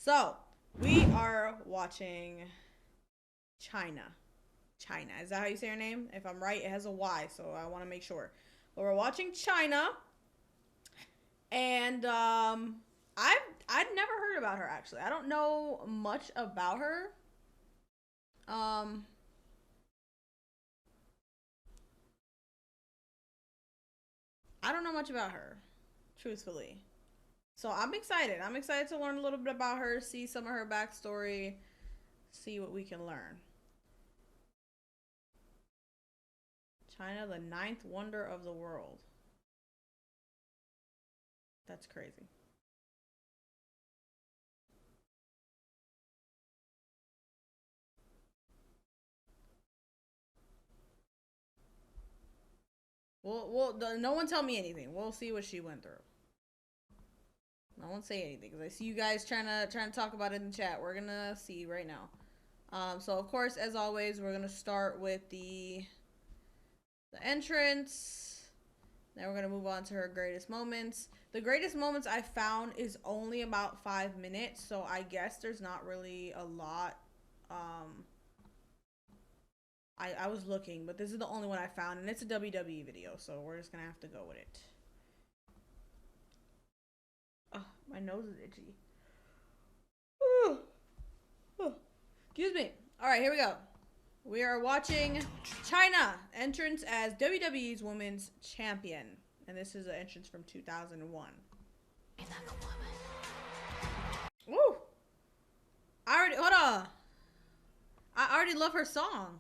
So, we are watching Chyna. Chyna. Is that how you say her name? If I'm right, it has a Y, so I want to make sure. But we're watching Chyna. And I'd never heard about her, actually. I don't know much about her. I don't know much about her, truthfully. So I'm excited. I'm excited to learn a little bit about her, see some of her backstory, see what we can learn. Chyna, the 9th wonder of the world. That's crazy. No one tell me anything. We'll see what she went through. No one say anything because I see you guys trying to talk about it in the chat. We're gonna see right now. So of course, as always, we're gonna start with the entrance. Then we're gonna move on to her greatest moments. The greatest moments I found is only about 5 minutes, so I guess there's not really a lot. I was looking, but this is the only one I found, and it's a WWE video, so we're just gonna have to go with it. Oh, my nose is itchy. Ooh. Oh. Excuse me. All right, here we go. We are watching Chyna entrance as WWE's Women's Champion, and this is an entrance from 2001. Woo! Hold on. I already love her song.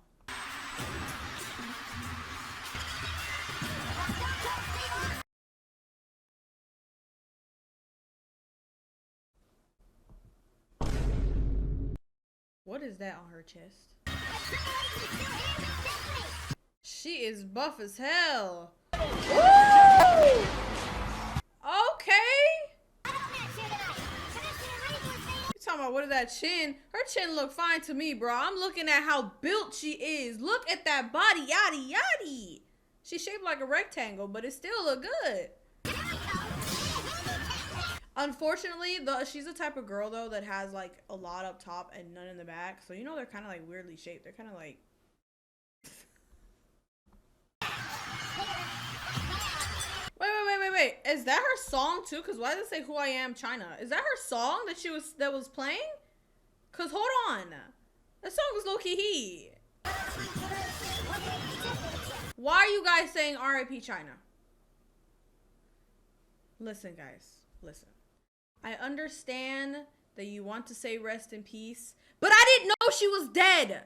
What is that on her chest? She is buff as hell. Woo! Okay. You talking about what is that chin? Her chin look fine to me, bro. I'm looking at how built she is. Look at that body, yaddy yaddy. She's shaped like a rectangle, but it still look good. Unfortunately, she's the type of girl, though, that has, like, a lot up top and none in the back. So, you know, they're kind of, like, weirdly shaped. They're kind of, like... Wait. Is that her song, too? Because why does it say Who I Am, Chyna? Is that her song that was playing? Because, hold on. That song was low-key. Why are you guys saying R.I.P. Chyna? Listen, guys. Listen. I understand that you want to say rest in peace, but I didn't know she was dead.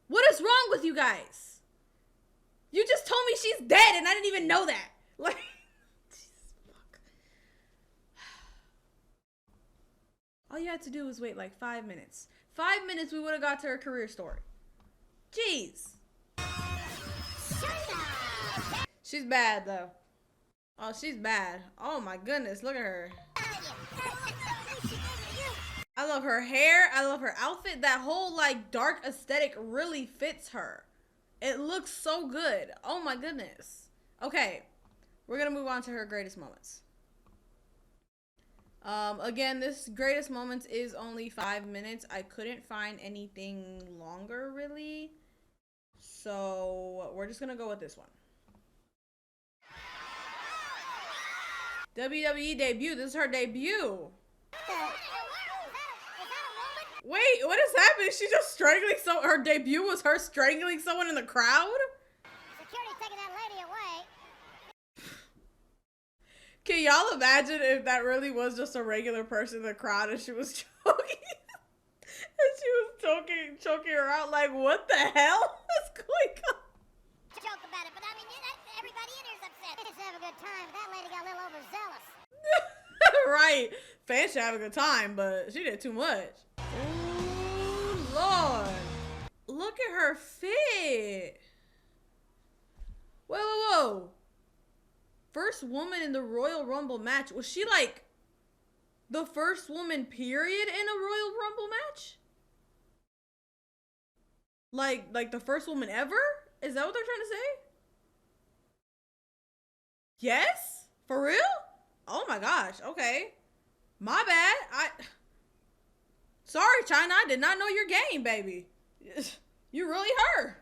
What is wrong with you guys? You just told me she's dead and I didn't even know that. Like, Jesus, fuck. All you had to do was wait like 5 minutes. 5 minutes, we would have got to her career story. Jeez. She's bad, though. Oh, she's bad. Oh my goodness, look at her. I love her hair. I love her outfit. That whole like dark aesthetic really fits her. It looks so good. Oh my goodness. Okay, we're gonna move on to her greatest moments. Again, this greatest moments is only 5 minutes. I couldn't find anything longer really. So we're just gonna go with this one. WWE debut. This is her debut. Wait, what is happening? She's just strangling her debut was her strangling someone in the crowd? Security taking that lady away. Can y'all imagine if that really was just a regular person in the crowd and she was choking? And she was choking her out? Like, what the hell is going on? Joke about it, but I mean, everybody in here's upset. Fans have a good time. That lady got a little overzealous. Right. Fans should have a good time, but she did too much. Oh, Lord. Look at her fit. Whoa. First woman in the Royal Rumble match. Was she like the first woman period in a Royal Rumble match? Like the first woman ever? Is that what they're trying to say? Yes? For real? Oh my gosh. Okay. My bad. Sorry, Chyna. I did not know your game, baby. You really her.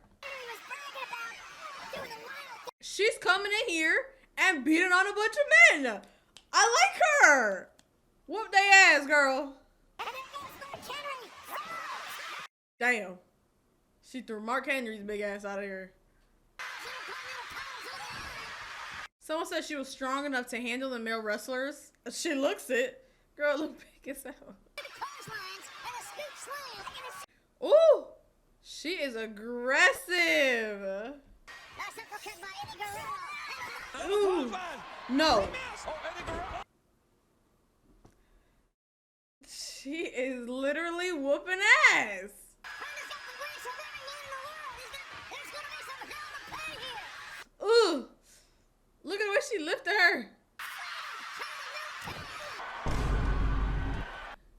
She's coming in here and beating on a bunch of men. I like her. Whoop they ass, girl. Damn. She threw Mark Henry's big ass out of here. Someone said she was strong enough to handle the male wrestlers. She looks it. Girl, look big as hell. Ooh, she is aggressive. Ooh, no. She is literally whooping ass. Ooh, look at the way she lifted her.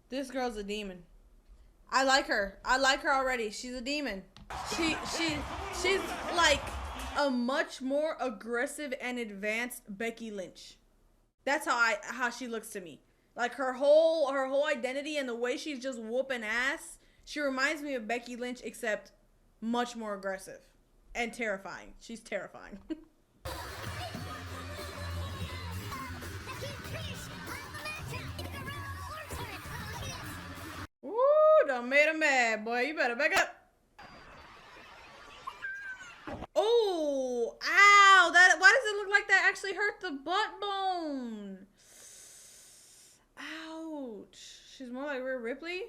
This girl's a demon. I like her. I like her already. She's a demon. She's like a much more aggressive and advanced Becky Lynch. That's how she looks to me. Like her whole identity and the way she's just whooping ass. She reminds me of Becky Lynch, except much more aggressive and terrifying. She's terrifying. Ooh, done made him mad, boy. You better back up. Oh, ow. Why does it look like that actually hurt the butt bone? Ouch. She's more like Rhea Ripley.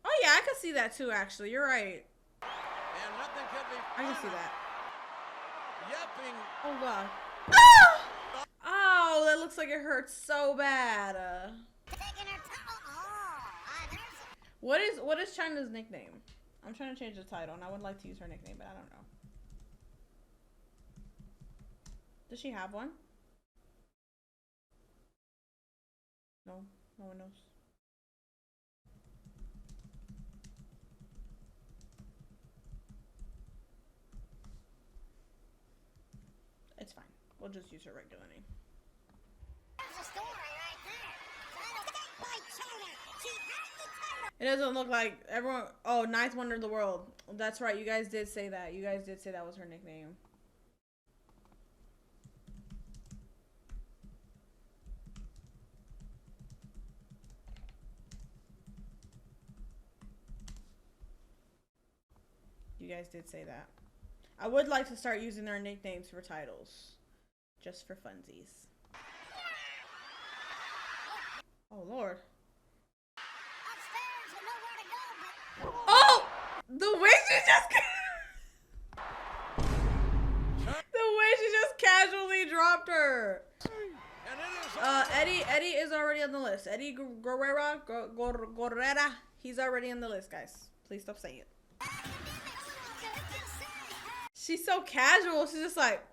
Oh, yeah, I can see that too, actually. You're right. And nothing could be I can see that. Yelping. Oh, God. Ah! Oh, that looks like it hurts so bad. What is Chyna's nickname? I'm trying to change the title, and I would like to use her nickname, but I don't know. Does she have one? No, no one knows. It's fine. We'll just use her regular name. There's a story right there. It doesn't look like everyone. Oh, ninth wonder of the world. That's right. You guys did say that. You guys did say that was her nickname. You guys did say that. I would like to start using their nicknames for titles. Just for funsies. Oh, Lord. Upstairs, you know where to go, but... Oh! The way she just... the way she just casually dropped her. Eddie is already on the list. Eddie Guerrera, he's already on the list, guys. Please stop saying it. She's so casual. She's just like...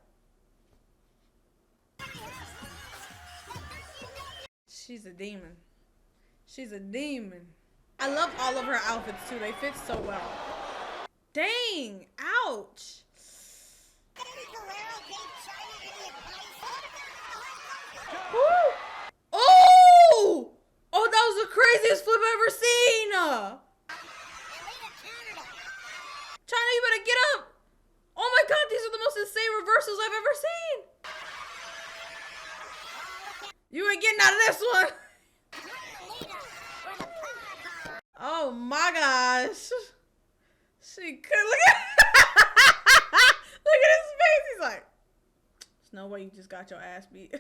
She's a demon. She's a demon. I love all of her outfits, too. They fit so well. Dang. Ouch. Woo. Oh! Oh, that was the craziest flip I've ever seen. Chyna, you better get up. Oh my God, these are the most insane reversals I've ever seen. You ain't getting out of this one. Oh my gosh. She could look at look at his face. He's like, there's no way you just got your ass beat.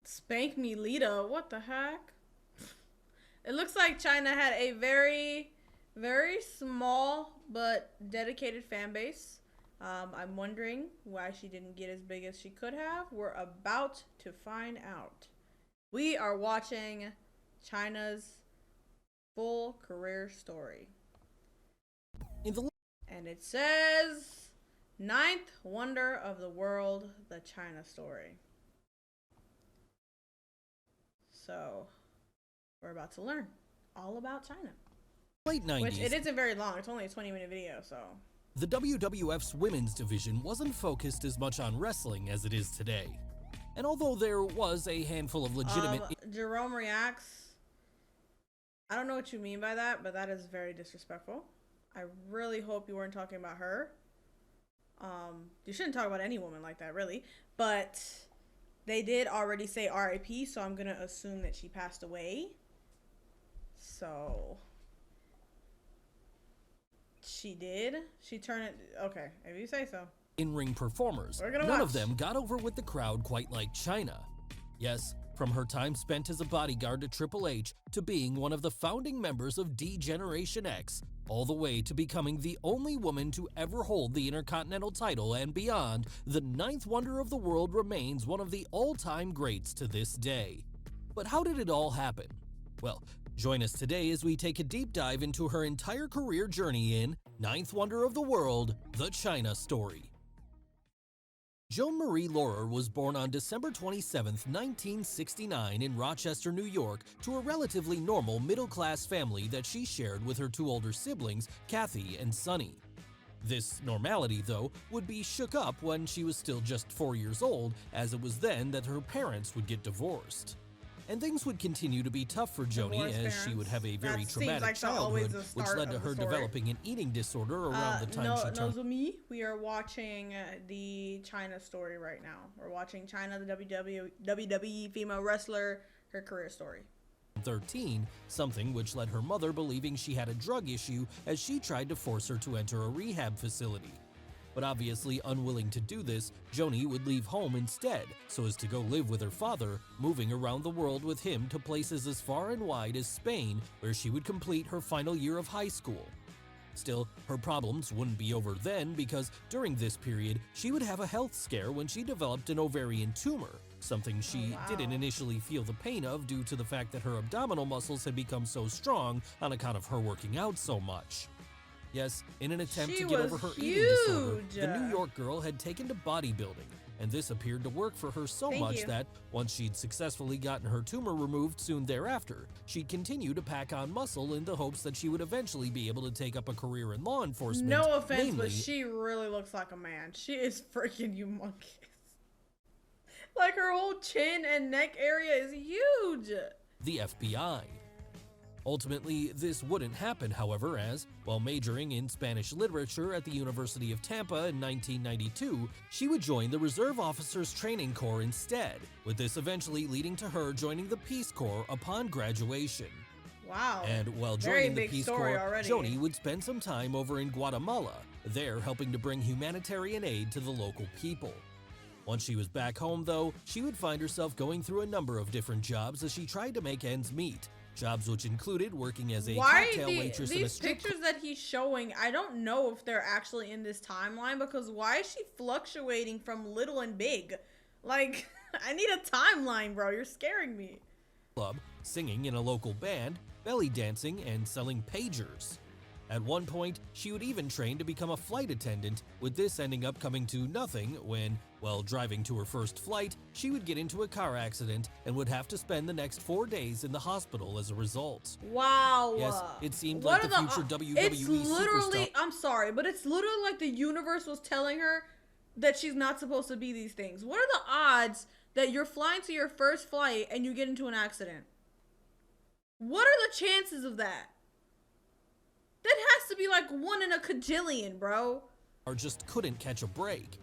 Spank me, Lita. What the heck? It looks like Chyna had a very, very small but dedicated fan base. I'm wondering why she didn't get as big as she could have. We're about to find out. We are watching Chyna's full career story. And it says, 9th wonder of the world, the Chyna story. So, we're about to learn all about Chyna. late 90s, Which it isn't very long. It's only a 20-minute video, so. the WWF's women's division wasn't focused as much on wrestling as it is today. And although there was a handful of legitimate... Jerome reacts. I don't know what you mean by that, but that is very disrespectful. I really hope you weren't talking about her. You shouldn't talk about any woman like that, really. But they did already say RIP, so I'm going to assume that she passed away. So... She did? She turned it... Okay, if you say so. in-ring performers, none of them got over with the crowd quite like Chyna. Yes, from her time spent as a bodyguard to Triple H, to being one of the founding members of Degeneration X, all the way to becoming the only woman to ever hold the Intercontinental title and beyond, the ninth wonder of the world remains one of the all-time greats to this day. But how did it all happen? Well, join us today as we take a deep dive into her entire career journey in Ninth Wonder of the World, The Chyna Story. Joan Marie Laurer was born on December 27, 1969 in Rochester, New York, to a relatively normal middle-class family that she shared with her two older siblings, Kathy and Sonny. This normality, though, would be shook up when she was still just 4 years old, as it was then that her parents would get divorced. And things would continue to be tough for Joni as she would have a very traumatic childhood, which led to her developing an eating disorder around the time she turned. Nozomi, we are watching the Chyna story right now. We're watching Chyna, the WWE female wrestler, her career story. 13, something which led her mother believing she had a drug issue as she tried to force her to enter a rehab facility. But obviously unwilling to do this, Joni would leave home instead, so as to go live with her father, moving around the world with him to places as far and wide as Spain, where she would complete her final year of high school. Still, her problems wouldn't be over then because during this period, she would have a health scare when she developed an ovarian tumor, something she didn't initially feel the pain of due to the fact that her abdominal muscles had become so strong on account of her working out so much. Yes, in an attempt to get over her eating disorder, the New York girl had taken to bodybuilding, and this appeared to work for her so much that, once she'd successfully gotten her tumor removed soon thereafter, she'd continue to pack on muscle in the hopes that she would eventually be able to take up a career in law enforcement. No offense, but she really looks like a man. She is freaking humongous. Like, her whole chin and neck area is huge. The FBI. Ultimately, this wouldn't happen, however, as, while majoring in Spanish literature at the University of Tampa in 1992, she would join the Reserve Officers Training Corps instead, with this eventually leading to her joining the Peace Corps upon graduation. Wow. And while joining the Peace Corps, Joni would spend some time over in Guatemala, there helping to bring humanitarian aid to the local people. Once she was back home, though, she would find herself going through a number of different jobs as she tried to make ends meet. Jobs which included working as a cocktail waitress in a strip club. These pictures that he's showing, I don't know if they're actually in this timeline, because why is she fluctuating from little and big? Like, I need a timeline, bro. You're scaring me. Club, singing in a local band, belly dancing, and selling pagers. At one point, she would even train to become a flight attendant, with this ending up coming to nothing when, while driving to her first flight, she would get into a car accident and would have to spend the next 4 days in the hospital as a result. Wow. Yes, it seemed like the future WWE superstar. I'm sorry, but it's literally like the universe was telling her that she's not supposed to be these things. What are the odds that you're flying to your first flight and you get into an accident? What are the chances of that? That has to be like 1 in a cajillion, bro. Or just couldn't catch a break.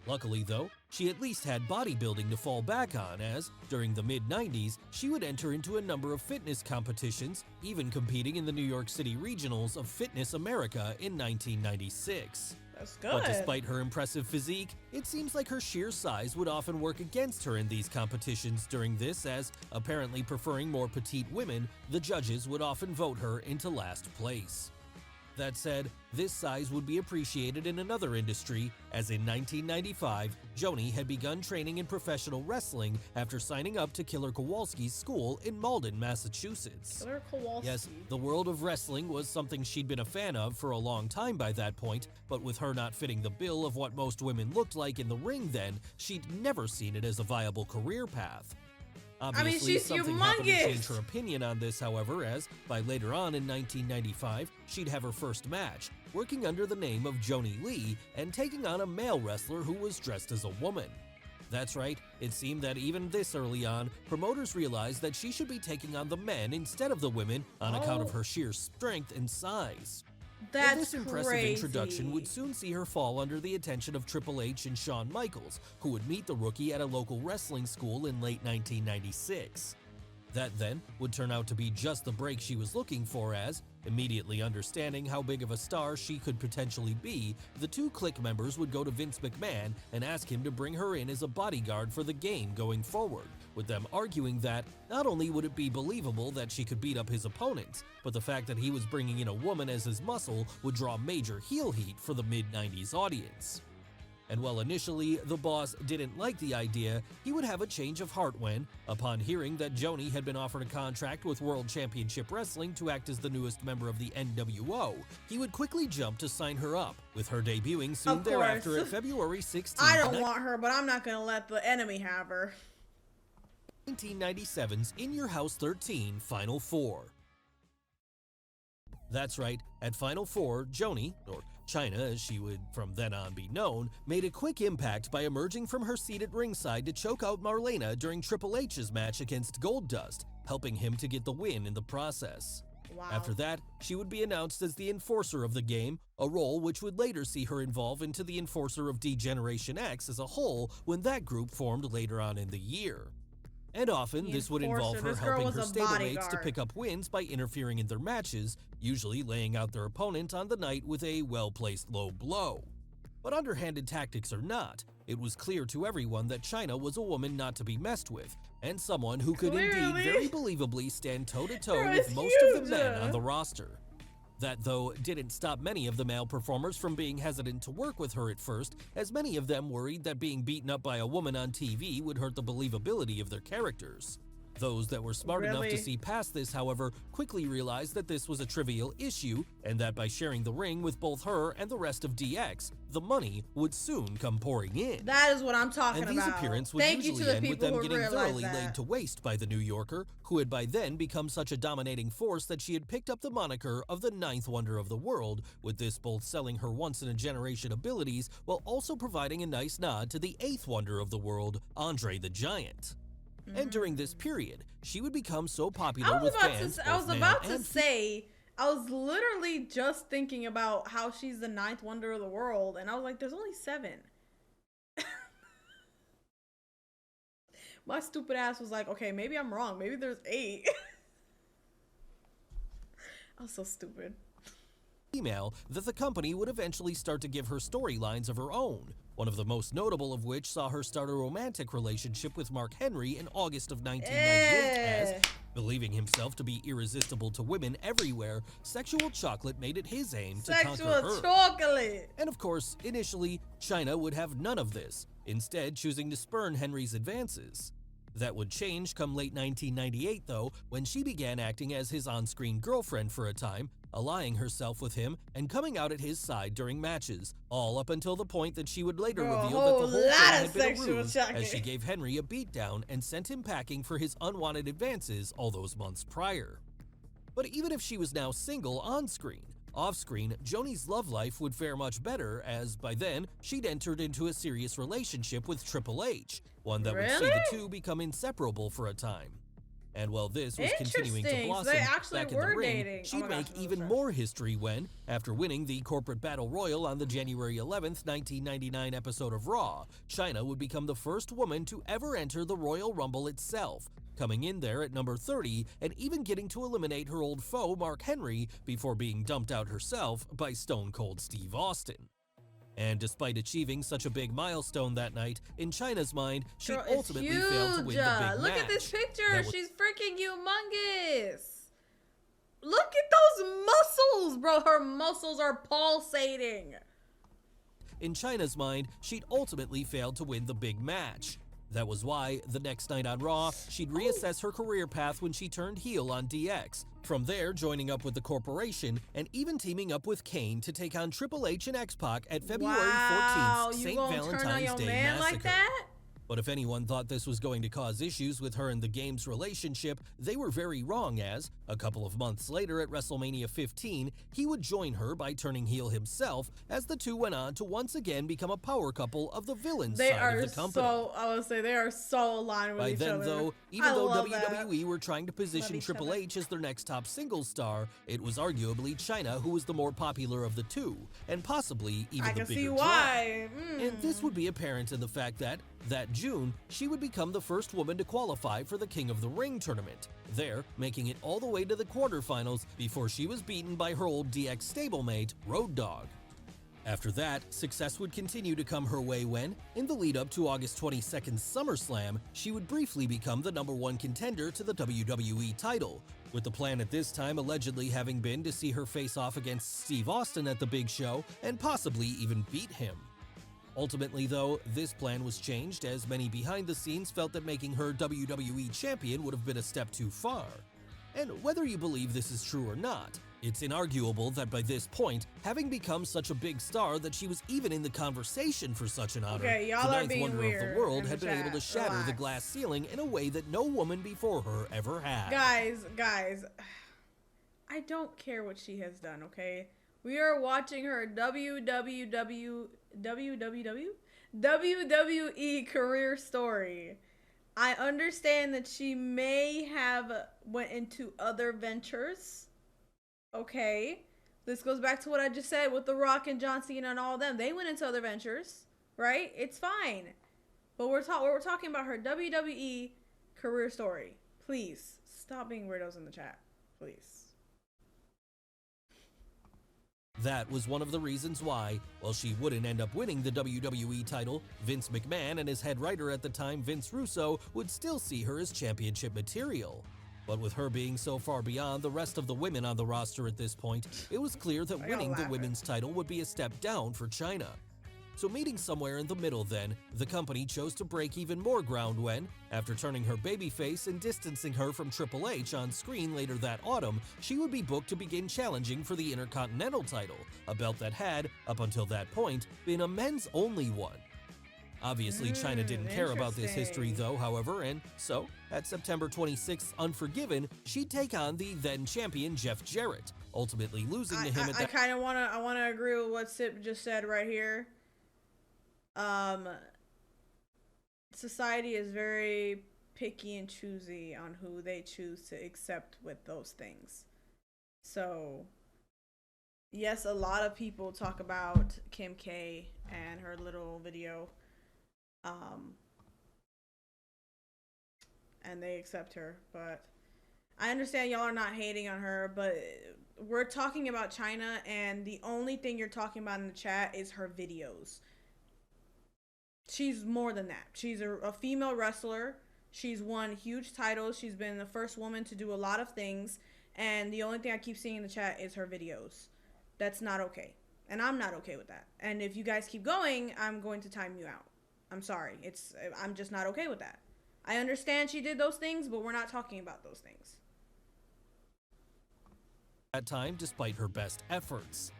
Luckily, though, she at least had bodybuilding to fall back on as, during the mid-90s, she would enter into a number of fitness competitions, even competing in the New York City regionals of Fitness America in 1996. That's good. But despite her impressive physique, it seems like her sheer size would often work against her in these competitions during this, as, apparently preferring more petite women, the judges would often vote her into last place. That said, this size would be appreciated in another industry, as in 1995, Joni had begun training in professional wrestling after signing up to Killer Kowalski's school in Malden, Massachusetts. Killer Kowalski. Yes, the world of wrestling was something she'd been a fan of for a long time by that point, but with her not fitting the bill of what most women looked like in the ring then, she'd never seen it as a viable career path. Obviously, she's something happened to humongous. change her opinion on this, however, as by later on in 1995, she'd have her first match, working under the name of Joni Lee and taking on a male wrestler who was dressed as a woman. That's right, it seemed that even this early on, promoters realized that she should be taking on the men instead of the women on account of her sheer strength and size. That's This impressive crazy. introduction would soon see her fall under the attention of Triple H and Shawn Michaels, who would meet the rookie at a local wrestling school in late 1996. That then would turn out to be just the break she was looking for, as, immediately understanding how big of a star she could potentially be, the two Clique members would go to Vince McMahon and ask him to bring her in as a bodyguard for the game going forward, with them arguing that not only would it be believable that she could beat up his opponents, but the fact that he was bringing in a woman as his muscle would draw major heel heat for the mid-90s audience. And while initially the boss didn't like the idea, he would have a change of heart when, upon hearing that Joni had been offered a contract with World Championship Wrestling to act as the newest member of the NWO, he would quickly jump to sign her up, with her debuting soon Of thereafter course. at February 16th. I don't want her, but I'm not gonna let the enemy have her. 1997's In Your House 13 Final Four. That's right, at Final Four, Joni, or Chyna as she would from then on be known, made a quick impact by emerging from her seat at ringside to choke out Marlena during Triple H's match against Goldust, helping him to get the win in the process. Wow. After that, she would be announced as the enforcer of the game, a role which would later see her evolve into the enforcer of Degeneration X as a whole when that group formed later on in the year. And often, this would involve her helping her stablemates to pick up wins by interfering in their matches, usually laying out their opponent on the night with a well-placed low blow. But underhanded tactics or not, it was clear to everyone that Chyna was a woman not to be messed with, and someone who could indeed very believably stand toe-to-toe with most of the men on the roster. That, though, didn't stop many of the male performers from being hesitant to work with her at first, as many of them worried that being beaten up by a woman on TV would hurt the believability of their characters. Those that were smart enough to see past this, however, quickly realized that this was a trivial issue, and that by sharing the ring with both her and the rest of DX, the money would soon come pouring in. That is what I'm talking about. And these appearances would usually end with them getting thoroughly laid to waste by the New Yorker, who had by then become such a dominating force that she had picked up the moniker of the Ninth Wonder of the World, with this both selling her once-in-a-generation abilities while also providing a nice nod to the Eighth Wonder of the World, Andre the Giant. And during this period, she would become so popular with fans. I was about to say, I was literally just thinking about how she's the ninth wonder of the world, and I was like, there's only 7. My stupid ass was like, okay, maybe I'm wrong. Maybe there's 8. I was so stupid. Female that the company would eventually start to give her storylines of her own, one of the most notable of which saw her start a romantic relationship with Mark Henry in August of 1998 as, believing himself to be irresistible to women everywhere, Sexual Chocolate made it his aim to conquer her. Sexual Chocolate! And of course, initially, Chyna would have none of this, instead choosing to spurn Henry's advances. That would change come late 1998 though, when she began acting as his on-screen girlfriend for a time, allying herself with him and coming out at his side during matches, all up until the point that she would later reveal that the whole thing had been a ruse as she gave Henry a beatdown and sent him packing for his unwanted advances all those months prior. But even if she was now single on-screen, off-screen, Joni's love life would fare much better as, by then, she'd entered into a serious relationship with Triple H, one that would see the two become inseparable for a time. And while this was continuing to blossom back in the ring, she'd make even more history when, after winning the Corporate Battle Royal on the January 11th, 1999 episode of Raw, Chyna would become the first woman to ever enter the Royal Rumble itself, coming in there at number 30 and even getting to eliminate her old foe Mark Henry before being dumped out herself by Stone Cold Steve Austin. And despite achieving such a big milestone that night, in Chyna's mind, she ultimately failed to win the big match. Look at this picture. She's freaking humongous. Look at those muscles, bro. Her muscles are pulsating. In Chyna's mind, she'd ultimately failed to win the big match. That was why, the next night on Raw, she'd reassess her career path when she turned heel on DX. From there, joining up with the Corporation, and even teaming up with Kane to take on Triple H and X-Pac at February 14th, St. Valentine's Day Massacre. Like that? But if anyone thought this was going to cause issues with her and the game's relationship, they were very wrong, as, a couple of months later at WrestleMania 15, he would join her by turning heel himself, as the two went on to once again become a power couple of the villain side of the company. I would say they are so aligned with each other. By then, though, even though WWE were trying to position Triple H as their next top singles star, it was arguably Chyna who was the more popular of the two, and possibly even the bigger draw. And this would be apparent in the fact that June, she would become the first woman to qualify for the King of the Ring tournament, there making it all the way to the quarterfinals before she was beaten by her old DX stablemate, Road Dogg. After that, success would continue to come her way when, in the lead up to August 22nd's SummerSlam, she would briefly become the #1 contender to the WWE title, with the plan at this time allegedly having been to see her face off against Steve Austin at the big show and possibly even beat him. Ultimately, though, this plan was changed as many behind the scenes felt that making her WWE champion would have been a step too far. And whether you believe this is true or not, it's inarguable that by this point, having become such a big star that she was even in the conversation for such an honor, the ninth wonder of the world had been able to shatter the glass ceiling in a way that no woman before her ever had. Guys, I don't care what she has done, okay? We are watching her WWE career story. I understand that she may have went into other ventures. Okay. This goes back to what I just said with The Rock and John Cena and all of them. They went into other ventures, right? It's fine. But we're talking about her WWE career story. Please stop being weirdos in the chat. Please. That was one of the reasons why, while she wouldn't end up winning the WWE title, Vince McMahon and his head writer at the time, Vince Russo, would still see her as championship material. But with her being so far beyond the rest of the women on the roster at this point, it was clear that winning the women's title would be a step down for Chyna. So meeting somewhere in the middle then, the company chose to break even more ground when, after turning her babyface and distancing her from Triple H on screen later that autumn, she would be booked to begin challenging for the Intercontinental title, a belt that had, up until that point, been a men's-only one. Obviously, Chyna didn't care about this history though, however, and so, at September 26th Unforgiven, she'd take on the then-champion Jeff Jarrett, ultimately losing to him at that— I wanna agree with what Sip just said right here. Society is very picky and choosy on who they choose to accept with those things. So, yes, a lot of people talk about Kim K and her little video, and they accept her, but I understand y'all are not hating on her, but we're talking about Chyna, and the only thing you're talking about in the chat is her videos. She's more than that. She's a female wrestler. She's won huge titles. She's been the first woman to do a lot of things. And the only thing I keep seeing in the chat is her videos. That's not okay. And I'm not okay with that. And if you guys keep going, I'm going to time you out. I'm sorry. I'm just not okay with that. I understand she did those things, but we're not talking about those things. That time, despite her best efforts.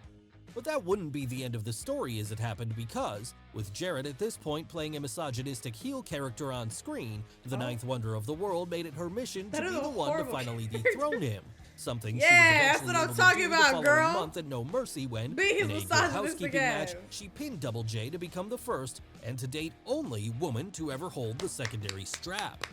But that wouldn't be the end of the story as it happened because, with Jarrett at this point playing a misogynistic heel character on screen, the ninth wonder of the world made it her mission to be the one to finally dethrone him. Something she was eventually able to do the following month at No Mercy when, in a Good Housekeeping match, she pinned Double J to become the first, and to date only, woman to ever hold the secondary strap.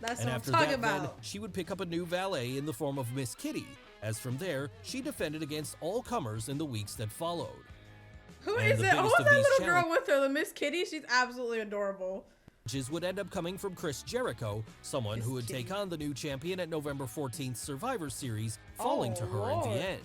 That's and what after I'm talking that, about. then, she would pick up a new valet in the form of Miss Kitty, as from there, she defended against all comers in the weeks that followed. Who is it? Who's that little girl with her? The Miss Kitty? She's absolutely adorable. Would end up coming from Chris Jericho, someone who would take on the new champion at November 14th Survivor Series, falling to her in the end.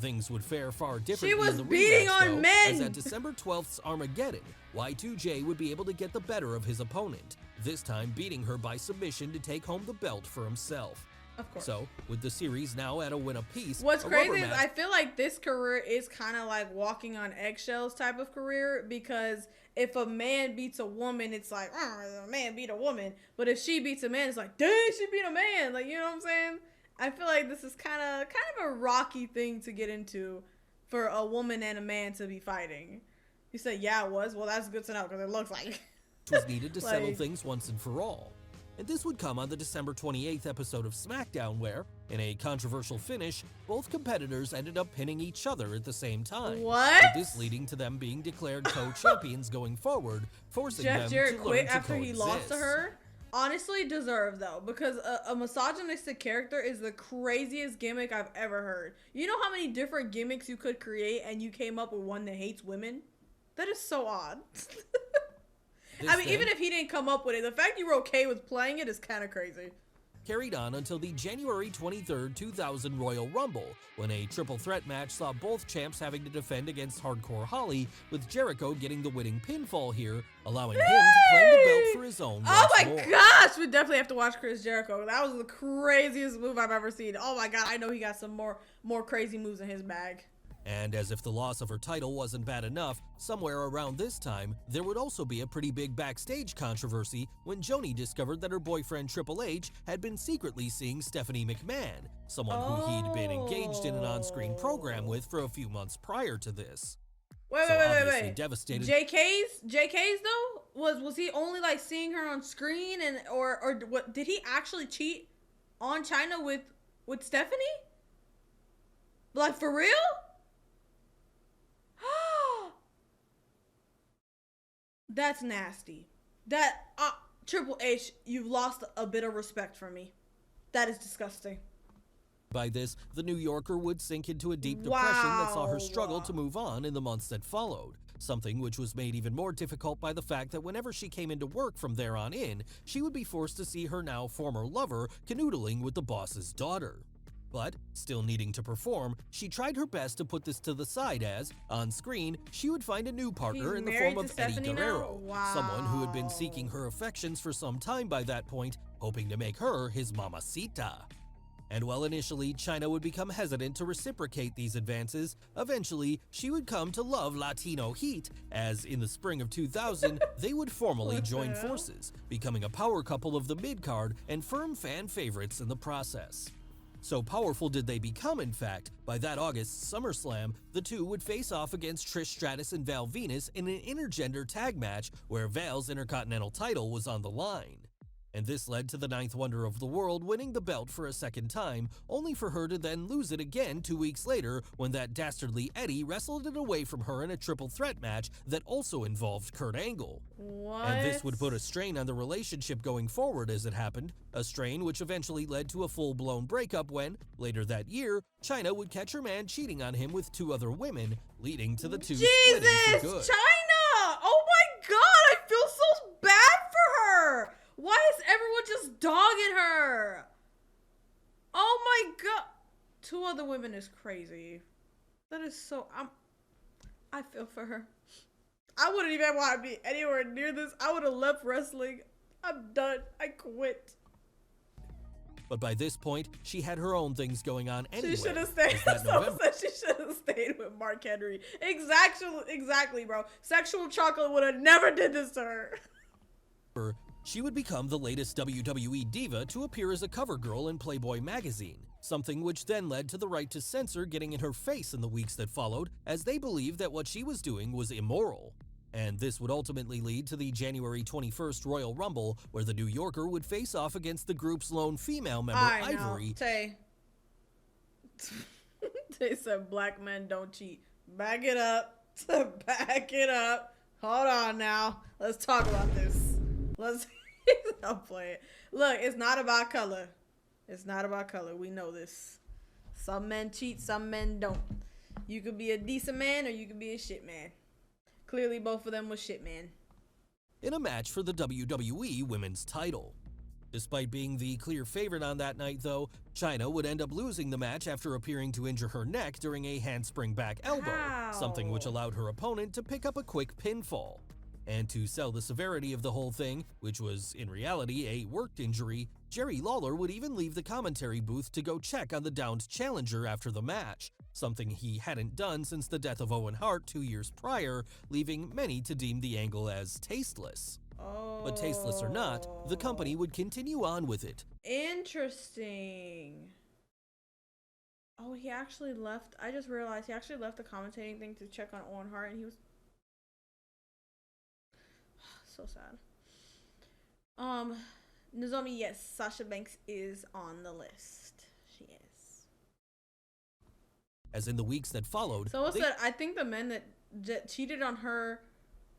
Things would fare far differently in the rematch, though, as at December 12th's Armageddon, Y2J would be able to get the better of his opponent, this time beating her by submission to take home the belt for himself. Of course. So, with the series now at a win apiece, what's crazy is I feel like this career is kind of like walking on eggshells type of career, because if a man beats a woman, it's like, a man beat a woman. But if she beats a man, it's like, dang, she beat a man. Like, you know what I'm saying? I feel like this is kind of a rocky thing to get into for a woman and a man to be fighting. You say, yeah, it was. Well, that's good to know because it looks like. was needed to settle Like- things once and for all. And this would come on the December 28th episode of SmackDown where, in a controversial finish, both competitors ended up pinning each other at the same time. What? With this leading to them being declared co-champions going forward, forcing Jeff them Jarrett to quit learn to after he lost to coexist. her. Honestly, deserved though, because a misogynistic character is the craziest gimmick I've ever heard. You know how many different gimmicks you could create, and you came up with one that hates women? That is so odd. I mean, even if he didn't come up with it, the fact you were okay with playing it is kind of crazy. Carried on until the January 23rd, 2000 Royal Rumble, when a triple threat match saw both champs having to defend against Hardcore Holly, with Jericho getting the winning pinfall here, allowing him to claim the belt for his own Oh once my more. gosh, we definitely have to watch Chris Jericho. That was the craziest move I've ever seen. Oh my god, I know he got some more crazy moves in his bag. And as if the loss of her title wasn't bad enough, somewhere around this time, there would also be a pretty big backstage controversy when Joni discovered that her boyfriend Triple H had been secretly seeing Stephanie McMahon, someone who he'd been engaged in an on-screen program with for a few months prior to this. Wait. Devastated. JK's though? Was he only like seeing her on screen and or what did he actually cheat on Chyna with Stephanie? Like for real? That's nasty. That Triple H, you've lost a bit of respect from me. That is disgusting. By this, the New Yorker would sink into a deep depression that saw her struggle to move on in the months that followed, something which was made even more difficult by the fact that whenever she came into work from there on in, she would be forced to see her now former lover canoodling with the boss's daughter. But, still needing to perform, she tried her best to put this to the side as, on screen, she would find a new partner in the form of Eddie Guerrero, someone who had been seeking her affections for some time by that point, hoping to make her his mamacita. And while initially Chyna would become hesitant to reciprocate these advances, eventually she would come to love Latino heat, as in the spring of 2000, they would formally join forces, becoming a power couple of the mid-card and firm fan favorites in the process. So powerful did they become, in fact, by that August SummerSlam, the two would face off against Trish Stratus and Val Venus in an intergender tag match where Val's Intercontinental title was on the line. And this led to the ninth wonder of the world winning the belt for a second time, only for her to then lose it again 2 weeks later when that dastardly Eddie wrestled it away from her in a triple threat match that also involved Kurt Angle. What? And this would put a strain on the relationship going forward as it happened, a strain which eventually led to a full-blown breakup when, later that year, Chyna would catch her man cheating on him with 2 other women, leading to the two splitting for good. Chyna! Oh my god, I feel so bad for her! Why is everyone just dogging her? Oh my god. 2 other women is crazy. That is so... I feel for her. I wouldn't even want to be anywhere near this. I would have left wrestling. I'm done. I quit. But by this point, she had her own things going on anyway. She should have stayed. Someone said she should have stayed with Mark Henry. Exactly, bro. Sexual chocolate would have never did this to her. She would become the latest WWE diva to appear as a cover girl in Playboy magazine, something which then led to the right to censor getting in her face in the weeks that followed, as they believed that what she was doing was immoral. And this would ultimately lead to the January 21st Royal Rumble, where the New Yorker would face off against the group's lone female member, Ivory. Tay said black men don't cheat. Back it up. Back it up. Hold on now. Let's talk about this. Don't play it. Look, it's not about color. It's not about color. We know this. Some men cheat, some men don't. You could be a decent man or you could be a shit man. Clearly both of them was shit man. In a match for the WWE Women's title. Despite being the clear favorite on that night though, Chyna would end up losing the match after appearing to injure her neck during a handspring back elbow, something which allowed her opponent to pick up a quick pinfall. And to sell the severity of the whole thing, which was in reality a worked injury, Jerry Lawler would even leave the commentary booth to go check on the downed challenger after the match, something he hadn't done since the death of Owen Hart 2 years prior, leaving many to deem the angle as tasteless. But tasteless or not, the company would continue on with it. Interesting. Oh, he actually left. I just realized he actually left the commentating thing to check on Owen Hart, and he was so sad. Um, Nozomi, yes, Sasha Banks is on the list. She is. As in the weeks that followed, So what's that? I think the men that cheated on her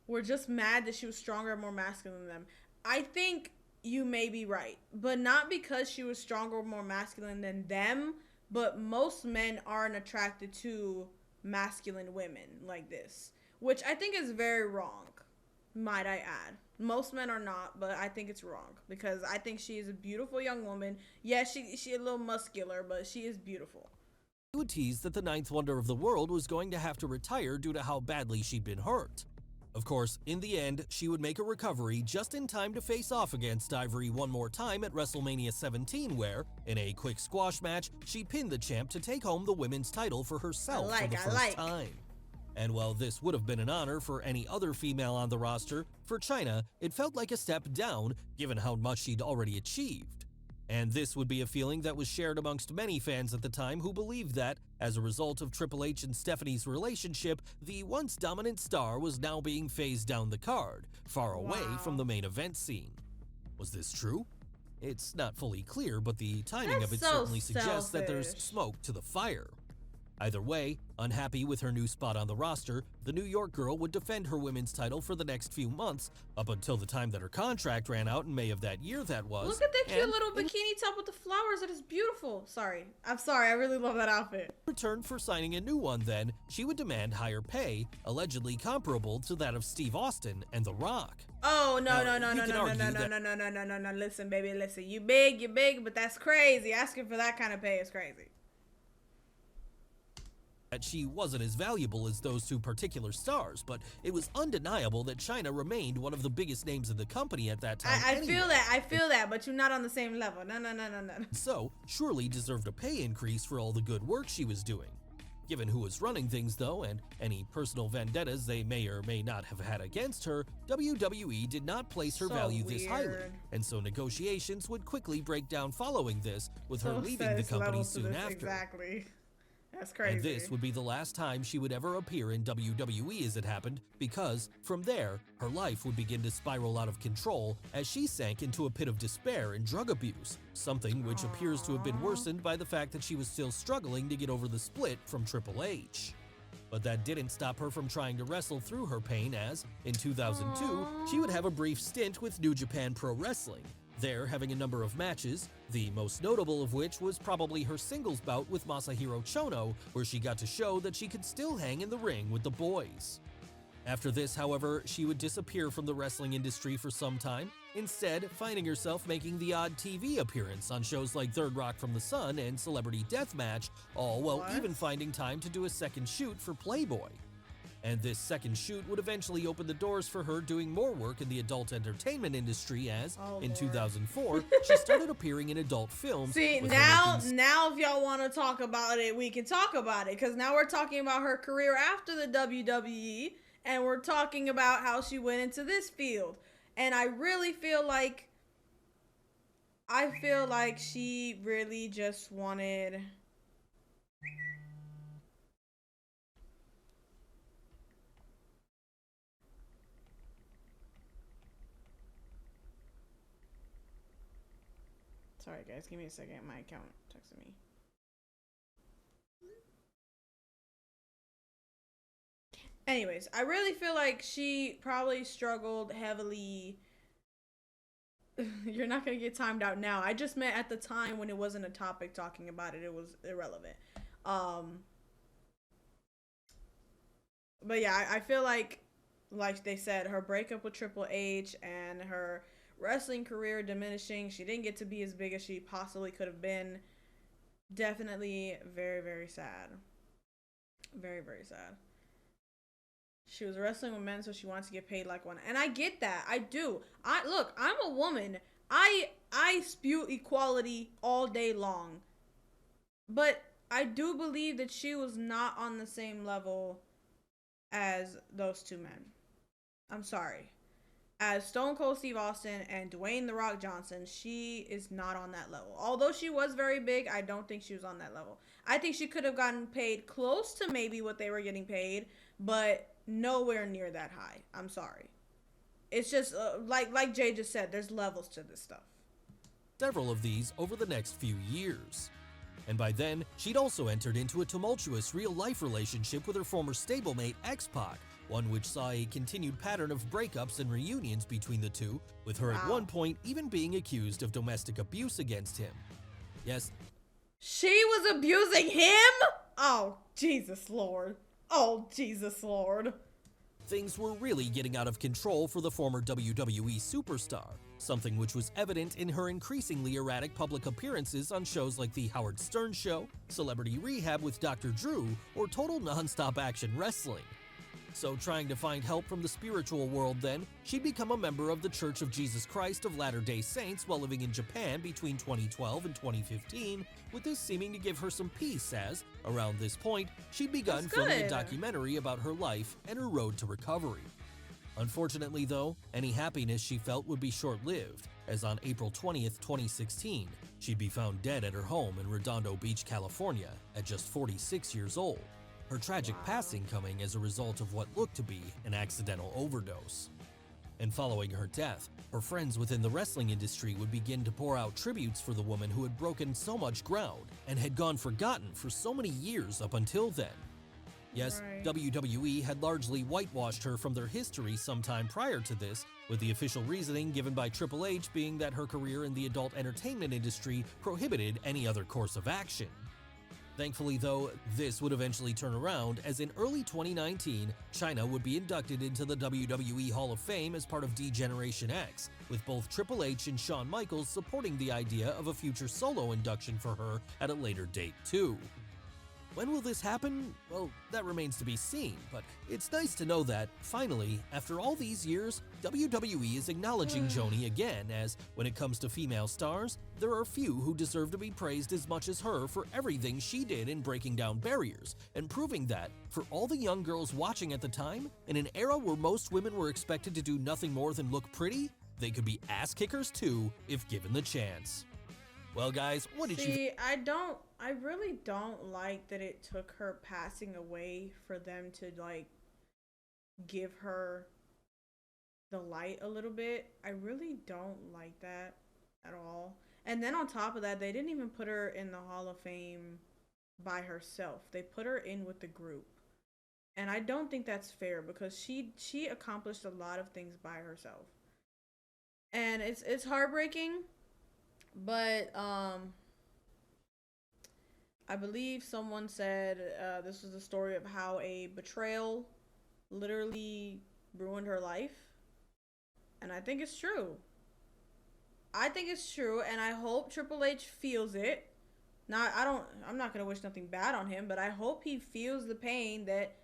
were just mad that she was stronger and more masculine than them. I think you may be right, but not because she was stronger or more masculine than them, but most men aren't attracted to masculine women like this, which I think is very wrong, might I add. Most men are not, but I think it's wrong because I think she is a beautiful young woman. Yeah, she a little muscular, but she is beautiful. He would tease that the ninth wonder of the world was going to have to retire due to how badly she'd been hurt. Of course, in the end, she would make a recovery just in time to face off against Ivory one more time at WrestleMania 17 where, in a quick squash match, she pinned the champ to take home the women's title for herself for the first time. And while this would have been an honor for any other female on the roster, for Chyna, it felt like a step down given how much she'd already achieved. And this would be a feeling that was shared amongst many fans at the time who believed that, as a result of Triple H and Stephanie's relationship, the once dominant star was now being phased down the card, far away from the main event scene. Was this true? It's not fully clear, but the timing of it certainly suggests that there's smoke to the fire. Either way, unhappy with her new spot on the roster, the New York girl would defend her women's title for the next few months, up until the time that her contract ran out in May of that year that was. Look at that cute little bikini top with the flowers, it is beautiful. I'm sorry, I really love that outfit. In return for signing a new one then, she would demand higher pay, allegedly comparable to that of Steve Austin and The Rock. Oh, no, listen, baby, listen, you big, but that's crazy. Asking for that kind of pay is crazy. That she wasn't as valuable as those two particular stars, but it was undeniable that Chyna remained one of the biggest names in the company at that time. I feel that, but you're not on the same level. No. So, surely deserved a pay increase for all the good work she was doing. Given who was running things though, and any personal vendettas they may or may not have had against her, WWE did not place her value this highly, and so negotiations would quickly break down following this, with her leaving the company soon after. Exactly. That's crazy. And this would be the last time she would ever appear in WWE as it happened, because from there, her life would begin to spiral out of control as she sank into a pit of despair and drug abuse, something which appears to have been worsened by the fact that she was still struggling to get over the split from Triple H. But that didn't stop her from trying to wrestle through her pain as, in 2002, she would have a brief stint with New Japan Pro Wrestling, there having a number of matches, the most notable of which was probably her singles bout with Masahiro Chono, where she got to show that she could still hang in the ring with the boys. After this, however, she would disappear from the wrestling industry for some time, instead finding herself making the odd TV appearance on shows like Third Rock from the Sun and Celebrity Deathmatch, all while even finding time to do a second shoot for Playboy. And this second shoot would eventually open the doors for her doing more work in the adult entertainment industry as, in 2004, she started appearing in adult films. See, now if y'all want to talk about it, we can talk about it, because now we're talking about her career after the WWE, and we're talking about how she went into this field. And I really feel like she really just wanted... Sorry guys, give me a second. My account texted me. Anyways, I really feel like she probably struggled heavily. You're not going to get timed out now. I just meant at the time when it wasn't a topic talking about it, it was irrelevant. But yeah, I feel like they said, her breakup with Triple H and her wrestling career diminishing. She didn't get to be as big as she possibly could have been. Definitely very, very sad. Very, very sad. She was wrestling with men, so she wants to get paid like one. And I get that. I do. Look, I'm a woman. I spew equality all day long. But I do believe that she was not on the same level as those two men. I'm sorry. As Stone Cold Steve Austin and Dwayne "The Rock" Johnson, she is not on that level. Although she was very big, I don't think she was on that level. I think she could have gotten paid close to maybe what they were getting paid, but nowhere near that high. I'm sorry. it's just like Jay just said, there's levels to this stuff. Several of these over the next few years. And by then, she'd also entered into a tumultuous real-life relationship with her former stablemate X-Pac, one which saw a continued pattern of breakups and reunions between the two, with her at one point even being accused of domestic abuse against him. Yes, she was abusing him? Oh, Jesus Lord. Oh, Jesus Lord. things were really getting out of control for the former WWE superstar, something which was evident in her increasingly erratic public appearances on shows like The Howard Stern Show, Celebrity Rehab with Dr. Drew, or Total Nonstop Action Wrestling. So trying to find help from the spiritual world then, she'd become a member of the Church of Jesus Christ of Latter-day Saints while living in Japan between 2012 and 2015, with this seeming to give her some peace as, around this point, she'd begun filming a documentary about her life and her road to recovery. Unfortunately though, any happiness she felt would be short-lived, as on April 20th, 2016, she'd be found dead at her home in Redondo Beach, California, at just 46 years old. Her tragic passing coming as a result of what looked to be an accidental overdose. And following her death, her friends within the wrestling industry would begin to pour out tributes for the woman who had broken so much ground and had gone forgotten for so many years up until then. Yes, WWE had largely whitewashed her from their history sometime prior to this, with the official reasoning given by Triple H being that her career in the adult entertainment industry prohibited any other course of action. Thankfully though, this would eventually turn around as in early 2019, Chyna would be inducted into the WWE Hall of Fame as part of Degeneration X, with both Triple H and Shawn Michaels supporting the idea of a future solo induction for her at a later date too. When will this happen? Well, that remains to be seen, but it's nice to know that, finally, after all these years, WWE is acknowledging Joni again as, when it comes to female stars, there are few who deserve to be praised as much as her for everything she did in breaking down barriers, and proving that, for all the young girls watching at the time, in an era where most women were expected to do nothing more than look pretty, they could be ass-kickers too, if given the chance. Well guys, what did you I really don't like that it took her passing away for them to like give her the light a little bit. I really don't like that at all. And then on top of that, they didn't even put her in the Hall of Fame by herself. They put her in with the group. And I don't think that's fair because she accomplished a lot of things by herself. And it's heartbreaking. But I believe someone said this was a story of how a betrayal literally ruined her life. And I think it's true. I think it's true, and I hope Triple H feels it. I'm not going to wish nothing bad on him, but I hope he feels the pain that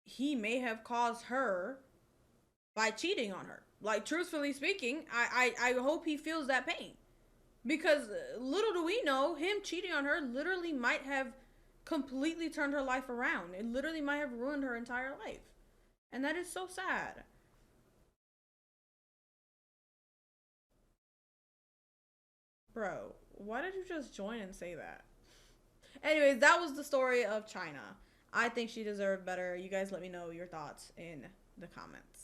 he may have caused her by cheating on her. Like, truthfully speaking, I hope he feels that pain. Because little do we know, him cheating on her literally might have completely turned her life around. It literally might have ruined her entire life. And that is so sad. Bro, why did you just join and say that? Anyways, that was the story of Chyna. I think she deserved better. You guys let me know your thoughts in the comments.